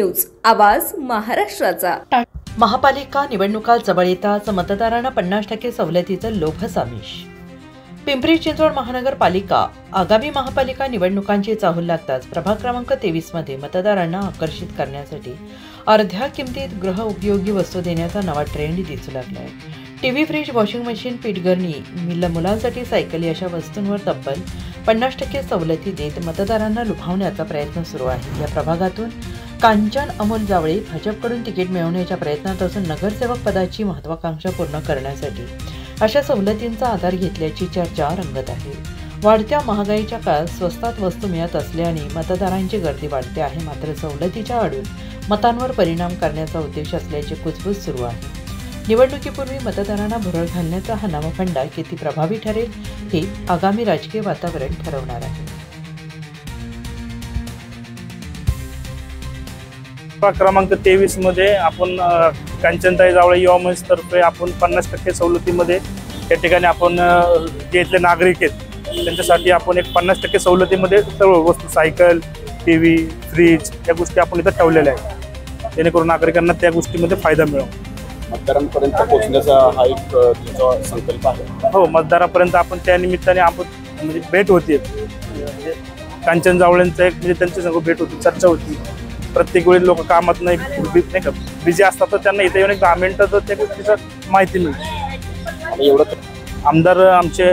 News, आवाज महाराष्ट्राचा। महापालिका निवडणुका जवळ येताच मतदारांना 50% सवलतीचं लोभस आमिष। पिंपरी चिंचवड महानगरपालिका आगामी महापालिका निवडणुकांची चाहूल लागताच प्रभाग क्रमांक 23 मध्ये मतदारांना आकर्षित करण्यासाठी अर्ध्या किमतीत गृह उपयोगी वस्तू देण्याचा नवा ट्रेंड दिसू लागला आहे। टीव्ही, फ्रीज, वॉशिंग मशीन, पीठगरणी, मुलांसाठी सायकली अशा वस्तूंवर तब्बल 50% सवलती देत मतदारांना लुभावण्याचा प्रयत्न सुरू आहे। या प्रभागातून कांचन अमोल जावळे भाजपकडून तिकीट मिळवण्याच्या प्रयत्नात असून नगरसेवक पदाची महत्त्वाकांक्षा पूर्ण करण्यासाठी अशा सवलतींचा आधार घेतल्याची चर्चा रंगत आहे। वाढत्या महागाईच्या काळात स्वस्तात वस्तू मिळत असल्याने मतदारांची गर्दी वाढते आहे, मात्र सवलतीच्या आडून मतांवर परिणाम करण्याचा उद्देश असल्याची कुजबूज सुरू आहे। निवडणुकीपूर्वी मतदारांना भुरळ घालण्याचा हा नवा फंडा किती प्रभावी ठरेल हे आगामी राजकीय वातावरण ठरवणार आहे। क्रमांक 23 मध्ये आपण कांचनताई जावळे युवा मंचतर्फे आपण 50% सवलतीमध्ये या ठिकाणी आपण जे इथले नागरिक आहेत त्यांच्यासाठी आपण एक 50% सवलतीमध्ये सर्व वस्तू, सायकल, टीव्ही, फ्रीज या गोष्टी आपण इथं ठेवलेल्या आहेत, जेणेकरून नागरिकांना त्या गोष्टीमध्ये फायदा मिळेल। मतदारांपर्यंत पोहोचण्याचा हा एक तुमचा संकल्प आहे? हो, मतदारांपर्यंत आपण त्या निमित्ताने आपण म्हणजे भेट होती, कांचन जावळेंचं एक म्हणजे त्यांची संग भेट होती, चर्चा होती। प्रत्येक वेळी लोक कामात नाही का बिझी असतात, तर त्यांना इथे येऊन एक 10 मिनिटं तर त्या गोष्टीचं माहिती मिळते। एवढं आमदार आमचे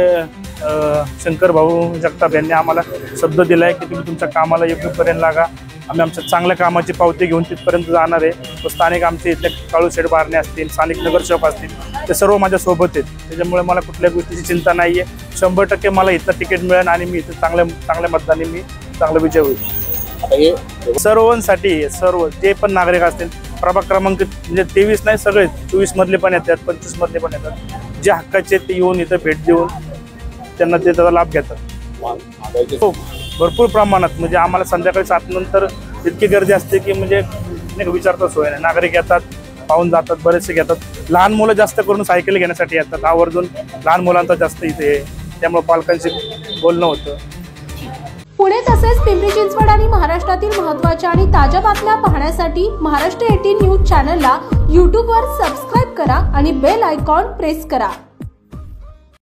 शंकर भाऊ जगताप यांनी आम्हाला शब्द दिलाय की तुम्ही तुमच्या कामाला योग्यपर्यंत लागा। आम्ही आमच्या चांगल्या कामाची पावती घेऊन तिथपर्यंत जाणार आहे। स्थानिक आमचे इथले काळूशेठ बारणे असतील, स्थानिक नगरसेवक असतील, ते सर्व माझ्या सोबत आहेत, त्याच्यामुळे मला कुठल्या गोष्टीची चिंता नाही आहे। 100% मला इथं तिकीट मिळेल आणि मी इथं चांगल्या मतदानी मी चांगला विजय होईल। सर्वांसाठी, सर्व जे पण नागरिक असतील, प्रभाग क्रमांक म्हणजे 23 नाही, सगळे 24 मधले पण येतात, 25 मधले पण येतात, जे हक्काचे ते येऊन इथं भेट देऊन त्यांना ते त्याचा लाभ घेतात। हो, भरपूर प्रमाणात म्हणजे आम्हाला संध्याकाळी 7 नंतर इतकी गर्दी असते की म्हणजे नाही विचारता सोय नाही। नागरिक येतात, पाहून जातात, बरेचसे घेतात। लहान मुलं जास्त करून सायकल घेण्यासाठी येतात, आवर्जून लहान मुलांचा जास्त इथे, त्यामुळे पालकांशी बोलणं होतं। पुणे तसेच पिंपरी चिंचवड आणि महाराष्ट्रातील महत्त्वाच्या आणि ताज्या बातम्या पाहण्यासाठी महाराष्ट्र 18 न्यूज चॅनलला YouTube वर सबस्क्राइब करा आणि बेल आयकॉन प्रेस करा।